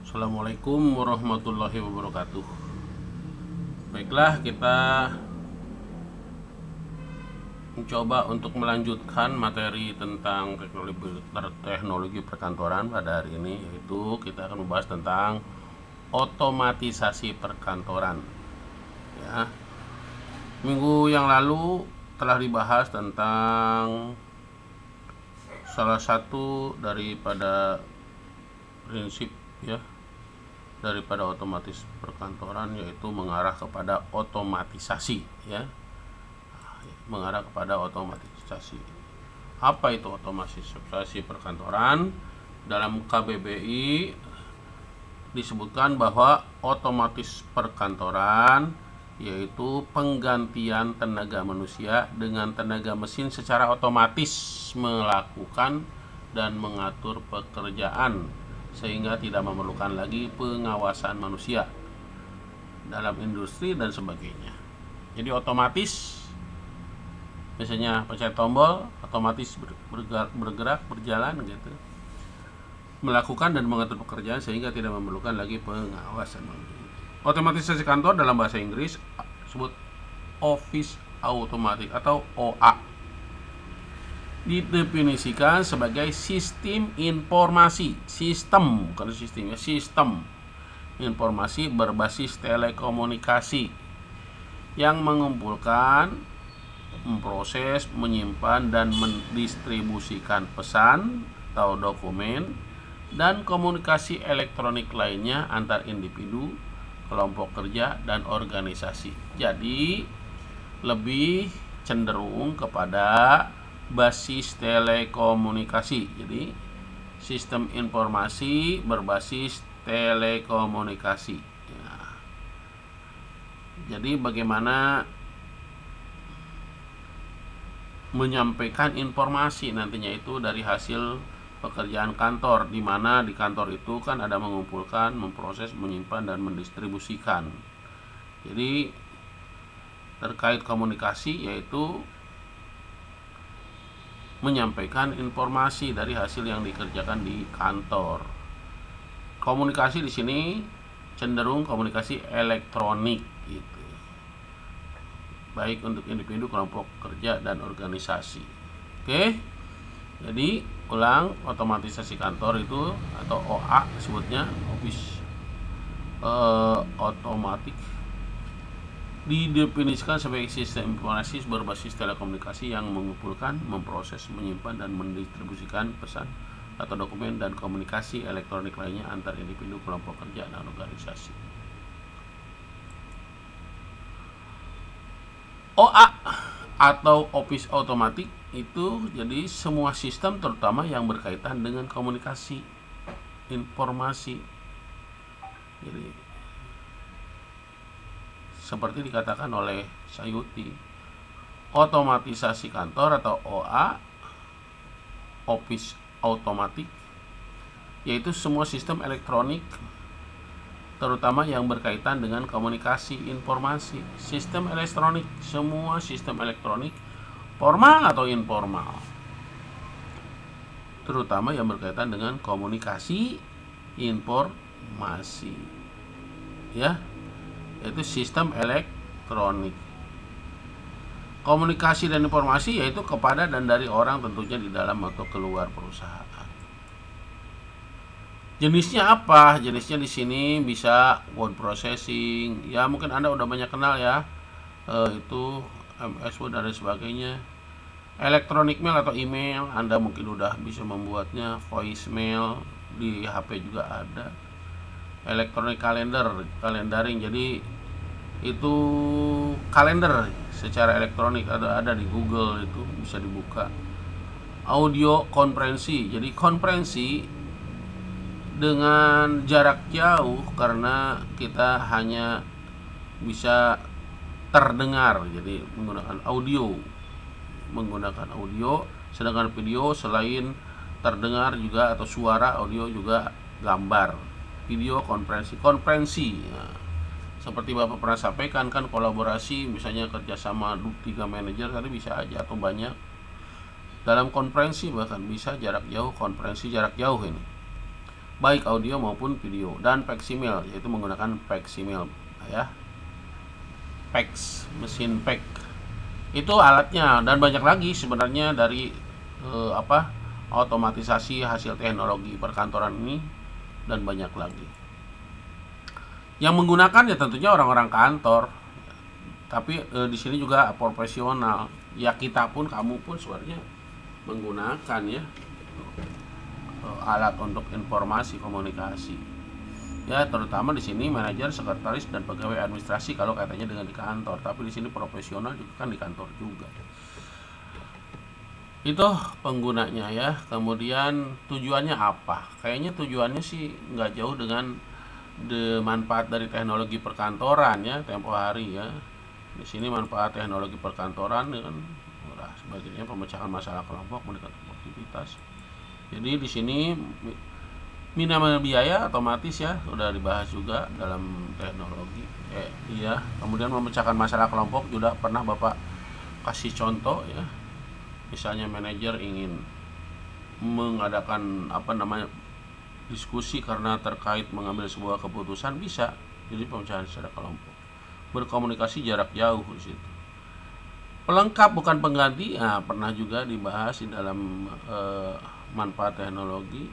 Assalamualaikum warahmatullahi wabarakatuh. Baiklah, kita mencoba untuk melanjutkan materi tentang teknologi perkantoran pada hari ini, yaitu kita akan membahas tentang otomatisasi perkantoran. Ya, minggu yang lalu telah dibahas tentang salah satu daripada prinsip daripada otomatis perkantoran, yaitu mengarah kepada otomatisasi mengarah kepada otomatisasi. Apa itu otomatisasi perkantoran? Dalam KBBI disebutkan bahwa otomatis perkantoran yaitu penggantian tenaga manusia dengan tenaga mesin secara otomatis melakukan dan mengatur pekerjaan sehingga tidak memerlukan lagi pengawasan manusia dalam industri dan sebagainya. Jadi otomatis, misalnya pencet tombol, otomatis bergerak, berjalan gitu, melakukan dan mengatur pekerjaan sehingga tidak memerlukan lagi pengawasan manusia. Otomatisasi kantor dalam bahasa Inggris disebut Office Automatic atau OA. Didefinisikan sebagai sistem informasi, sistem informasi berbasis telekomunikasi yang mengumpulkan, memproses, menyimpan, dan mendistribusikan pesan atau dokumen dan komunikasi elektronik lainnya antar individu, kelompok kerja, dan organisasi. Jadi lebih cenderung kepada basis telekomunikasi. Jadi sistem informasi berbasis telekomunikasi. Jadi bagaimana menyampaikan informasi nantinya itu dari hasil pekerjaan kantor, di mana di kantor itu kan ada mengumpulkan, memproses, menyimpan, dan mendistribusikan. Jadi terkait komunikasi yaitu menyampaikan informasi dari hasil yang dikerjakan di kantor. Komunikasi di sini cenderung komunikasi elektronik gitu, baik untuk individu, kelompok kerja, dan organisasi. Oke, jadi ulang, otomatisasi kantor itu atau OA sebutnya, Office Automatic, didefinisikan sebagai sistem informasi berbasis telekomunikasi yang mengumpulkan, memproses, menyimpan, dan mendistribusikan pesan atau dokumen dan komunikasi elektronik lainnya antar individu, kelompok kerja, dan organisasi. OA atau Office Automatic itu jadi semua sistem terutama yang berkaitan dengan komunikasi, informasi. Jadi seperti dikatakan oleh Sayuti, otomatisasi kantor atau OA, Office Automatic, yaitu semua sistem elektronik terutama yang berkaitan dengan komunikasi informasi. Sistem elektronik, semua sistem elektronik formal atau informal, terutama yang berkaitan dengan komunikasi informasi, yaitu sistem elektronik. Komunikasi dan informasi yaitu kepada dan dari orang, tentunya di dalam atau keluar perusahaan. Jenisnya apa? Jenisnya di sini bisa word processing. Ya mungkin Anda udah banyak kenal ya. Itu MS Word dan sebagainya. Electronic mail atau email, Anda mungkin udah bisa membuatnya. Voicemail di HP juga ada. Electronic calendaring, jadi itu kalender secara elektronik, ada di Google, itu bisa dibuka. Audio konferensi, jadi konferensi dengan jarak jauh karena kita hanya bisa terdengar, jadi menggunakan audio, sedangkan video selain terdengar juga atau suara, audio juga gambar. Video konferensi seperti Bapak pernah sampaikan kan, kolaborasi misalnya kerjasama 3 manajer tadi bisa aja atau banyak dalam konferensi, bahkan bisa jarak jauh, konferensi jarak jauh ini. baik audio maupun video, dan faksimil yaitu menggunakan faksimil ya, fax, mesin fax itu alatnya, dan banyak lagi sebenarnya dari otomatisasi hasil teknologi perkantoran ini, dan banyak lagi yang menggunakan ya tentunya orang-orang kantor, tapi di sini juga profesional ya, kita pun, kamu pun sebenarnya menggunakan ya alat untuk informasi komunikasi ya, terutama di sini manajer, sekretaris, dan pegawai administrasi kalau katanya dengan di kantor, tapi di sini profesional juga kan di kantor juga. Itu penggunanya ya. Kemudian tujuannya apa? Kayaknya tujuannya sih nggak jauh dengan manfaat dari teknologi perkantoran ya, tempo hari ya. Di sini manfaat teknologi perkantoran dengan sebagainya, pemecahan masalah kelompok, meningkatkan produktivitas. Jadi di sini minimal biaya otomatis ya, sudah dibahas juga dalam teknologi. Iya. Kemudian memecahkan masalah kelompok juga pernah Bapak kasih contoh ya. Misalnya manajer ingin mengadakan diskusi karena terkait mengambil sebuah keputusan, bisa. Jadi pemecahan secara kelompok. Berkomunikasi jarak jauh di situ. Pelengkap bukan pengganti. Nah, pernah juga dibahas di dalam manfaat teknologi,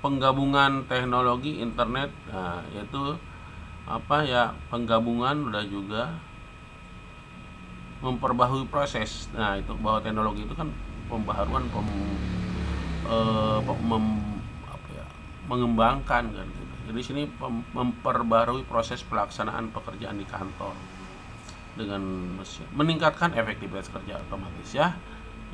penggabungan teknologi internet, yaitu penggabungan udah juga memperbaharui proses. Nah, itu bahwa teknologi itu kan pembaharuan, mengembangkan kan gitu. Jadi sini memperbarui proses pelaksanaan pekerjaan di kantor dengan mesin, meningkatkan efektivitas kerja otomatis ya.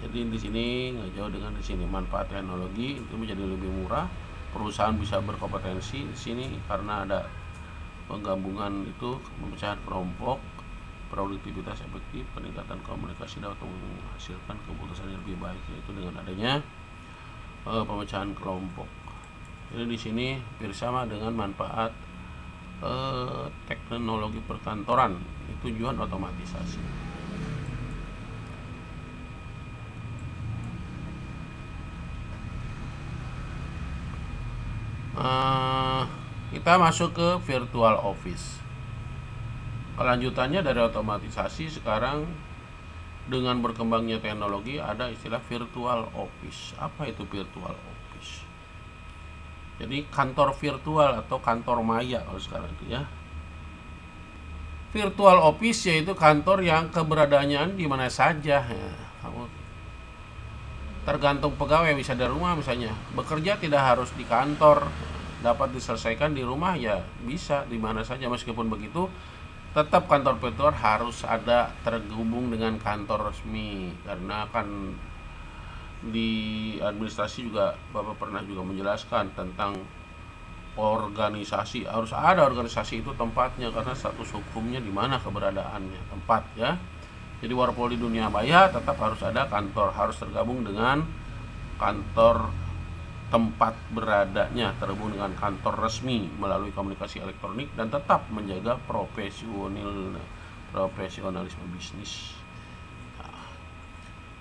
Jadi di sini nggak jauh dengan di sini, manfaat teknologi itu menjadi lebih murah, perusahaan bisa berkompetensi di sini karena ada penggabungan itu, pemecahan kelompok, produktivitas efektif, peningkatan komunikasi dapat menghasilkan keputusan yang lebih baik, yaitu dengan adanya pemecahan kelompok. Jadi di sini bersama dengan manfaat teknologi perkantoran, tujuan otomatisasi. Kita masuk ke virtual office. Kelanjutannya dari otomatisasi, sekarang dengan berkembangnya teknologi ada istilah virtual office. Apa itu virtual office? Jadi kantor virtual atau kantor maya kalau sekarang itu ya. Virtual office yaitu kantor yang keberadaannya di mana saja ya. Kamu tergantung pegawai, bisa dari rumah misalnya. Bekerja tidak harus di kantor, dapat diselesaikan di rumah ya, bisa di mana saja. Meskipun begitu, tetap kantor virtual harus ada terhubung dengan kantor resmi, karena kan di administrasi juga Bapak pernah juga menjelaskan tentang organisasi, harus ada organisasi itu tempatnya, karena status hukumnya di mana keberadaannya, tempat ya. Jadi walaupun di dunia maya tetap harus ada kantor, harus tergabung dengan kantor tempat beradanya, terhubung dengan kantor resmi melalui komunikasi elektronik, dan tetap menjaga profesionalisme bisnis.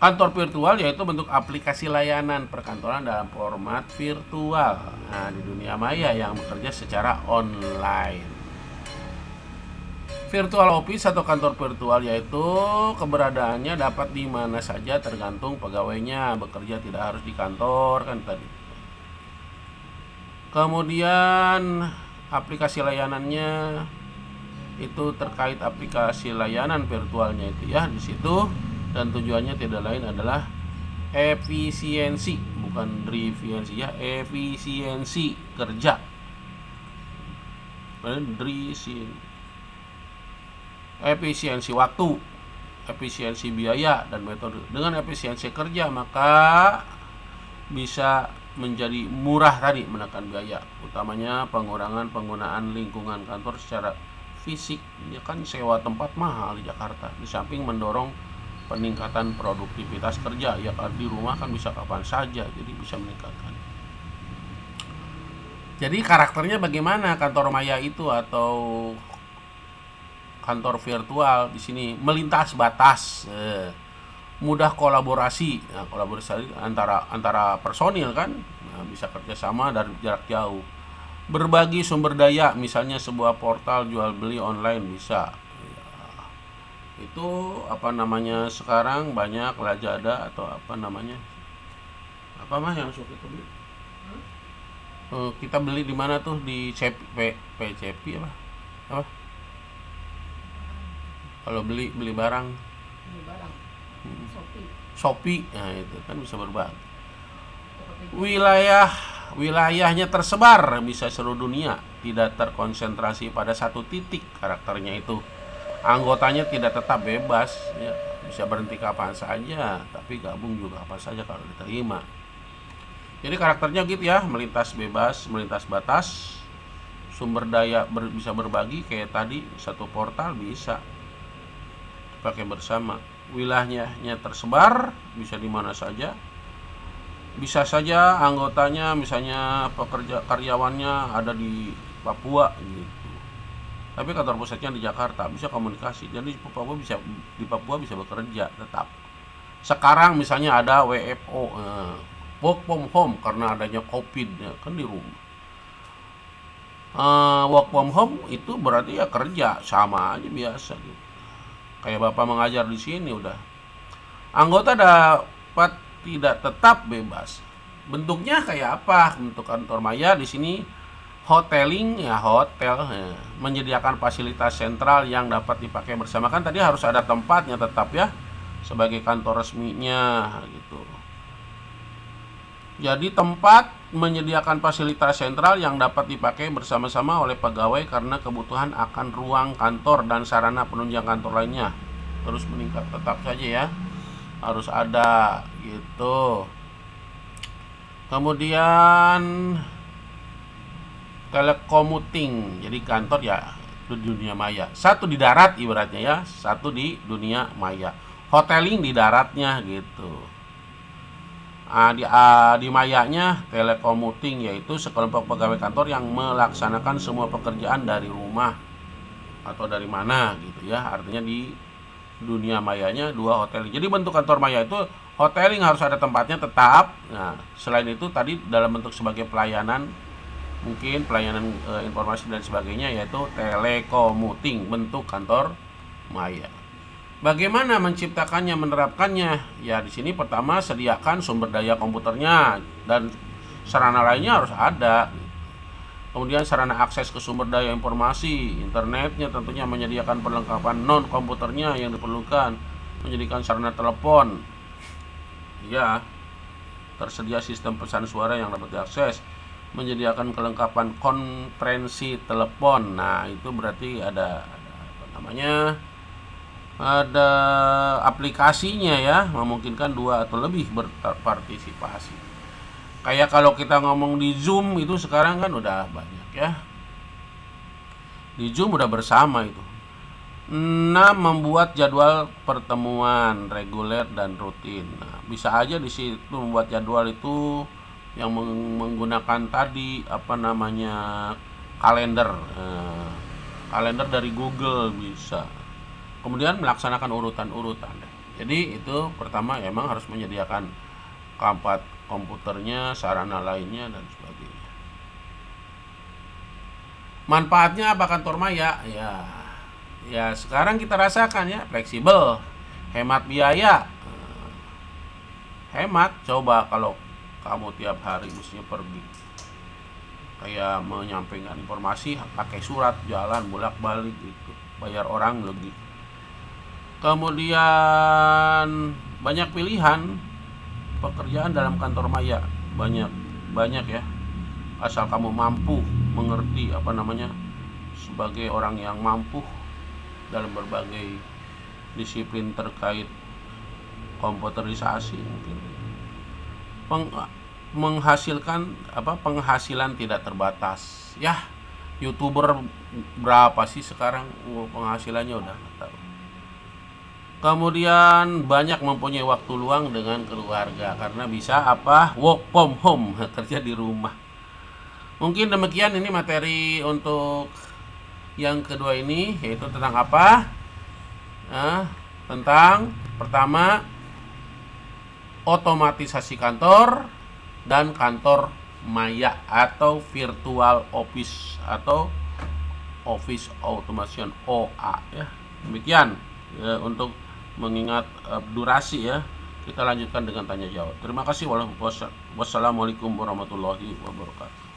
Kantor virtual yaitu bentuk aplikasi layanan perkantoran dalam format virtual. Nah, di dunia maya yang bekerja secara online. Virtual office atau kantor virtual yaitu keberadaannya dapat di mana saja tergantung pegawainya, bekerja tidak harus di kantor kan tadi. Kemudian aplikasi layanannya itu terkait aplikasi layanan virtualnya itu ya di situ, dan tujuannya tidak lain adalah efisiensi, bukan drivensi ya, efisiensi kerja. Efisiensi waktu, efisiensi biaya, dan metode. Dengan efisiensi kerja maka bisa menjadi murah tadi, menekan biaya, utamanya pengurangan penggunaan lingkungan kantor secara fisik. Ya kan sewa tempat mahal di Jakarta, di samping mendorong peningkatan produktivitas kerja ya, di rumah kan bisa kapan saja, jadi bisa meningkatkan. Jadi karakternya bagaimana kantor maya itu atau kantor virtual? Di sini melintas batas, mudah kolaborasi. Nah, kolaborasi antara personil kan, nah, bisa kerjasama dari jarak jauh, Berbagi sumber daya, misalnya sebuah portal jual beli online bisa. Itu apa namanya, sekarang banyak Lazada atau apa namanya, apa mah yang suka itu beli. Kita beli di mana tuh, di PCP apa kalau beli beli barang. Shopee, nah itu kan bisa berbagi. Wilayahnya tersebar, bisa seluruh dunia, tidak terkonsentrasi pada satu titik. Karakternya itu, anggotanya tidak tetap bebas ya, bisa berhenti kapan saja, tapi gabung juga kapan saja kalau diterima. Jadi karakternya gitu ya, melintas bebas, melintas batas, sumber daya bisa berbagi, kayak tadi satu portal bisa pakai bersama. Wilayahnya tersebar, bisa di mana saja. Bisa saja anggotanya, misalnya karyawannya ada di Papua gitu. Tapi kantor pusatnya di Jakarta, bisa komunikasi. Jadi di Papua bisa bekerja tetap. Sekarang misalnya ada WFO, work from home, karena adanya COVID ya, kan di rumah. Work from home itu berarti ya kerja sama aja biasa gitu. Kayak Bapak mengajar di sini udah. Anggota dapat tidak tetap bebas. Bentuknya kayak apa? Bentuk kantor maya di sini hoteling ya, hotel ya, menyediakan fasilitas sentral yang dapat dipakai bersama. Kan tadi harus ada tempatnya tetap ya, sebagai kantor resminya gitu. Jadi tempat menyediakan fasilitas sentral yang dapat dipakai bersama-sama oleh pegawai karena kebutuhan akan ruang kantor dan sarana penunjang kantor lainnya terus meningkat. Tetap saja ya, harus ada gitu. Kemudian telekomuting, jadi kantor ya di dunia maya. Satu di darat ibaratnya ya, satu di dunia maya. Hoteling di daratnya gitu. Di mayanya telekomuting, yaitu sekelompok pegawai kantor yang melaksanakan semua pekerjaan dari rumah atau dari mana gitu ya. Artinya di dunia mayanya dua hoteling. Jadi bentuk kantor maya itu hoteling harus ada tempatnya tetap. Nah, selain itu tadi dalam bentuk sebagai pelayanan, mungkin pelayanan informasi dan sebagainya, yaitu telekomuting, bentuk kantor maya. Bagaimana menciptakannya, menerapkannya? Ya di sini pertama sediakan sumber daya komputernya dan sarana lainnya harus ada. Kemudian sarana akses ke sumber daya informasi, internetnya tentunya menyediakan perlengkapan non komputernya yang diperlukan, menyediakan sarana telepon. Ya, tersedia sistem pesan suara yang dapat diakses, menyediakan kelengkapan konferensi telepon. Nah, itu berarti ada apa namanya? Ada aplikasinya ya, memungkinkan dua atau lebih berpartisipasi. Kayak kalau kita ngomong di Zoom itu sekarang kan udah banyak ya. Di Zoom udah bersama itu. 6. Membuat jadwal pertemuan reguler dan rutin. Nah, bisa aja di situ membuat jadwal itu yang menggunakan tadi apa namanya, kalender. Kalender dari Google bisa. Kemudian melaksanakan urutan-urutan. Jadi itu pertama emang harus menyediakan komputernya, sarana lainnya dan sebagainya. Manfaatnya apa kantor maya? Ya sekarang kita rasakan ya, fleksibel, hemat biaya. Hemat, coba kalau kamu tiap hari mestinya pergi, kayak menyampaikan informasi pakai surat, jalan bolak-balik gitu, bayar orang lagi. Kemudian banyak pilihan pekerjaan dalam kantor maya, banyak ya, asal kamu mampu mengerti apa namanya, sebagai orang yang mampu dalam berbagai disiplin terkait komputerisasi, mungkin menghasilkan penghasilan tidak terbatas ya. YouTuber berapa sih sekarang penghasilannya, udah nggak tahu. Kemudian banyak mempunyai waktu luang dengan keluarga karena bisa work from home, kerja di rumah. Mungkin demikian ini materi untuk yang kedua ini, yaitu tentang apa? Tentang pertama, otomatisasi kantor dan kantor Maya atau Virtual Office atau Office Automation OA ya. Demikian ya, untuk mengingat durasi ya. Kita lanjutkan dengan tanya jawab. Terima kasih. Wassalamualaikum warahmatullahi wabarakatuh.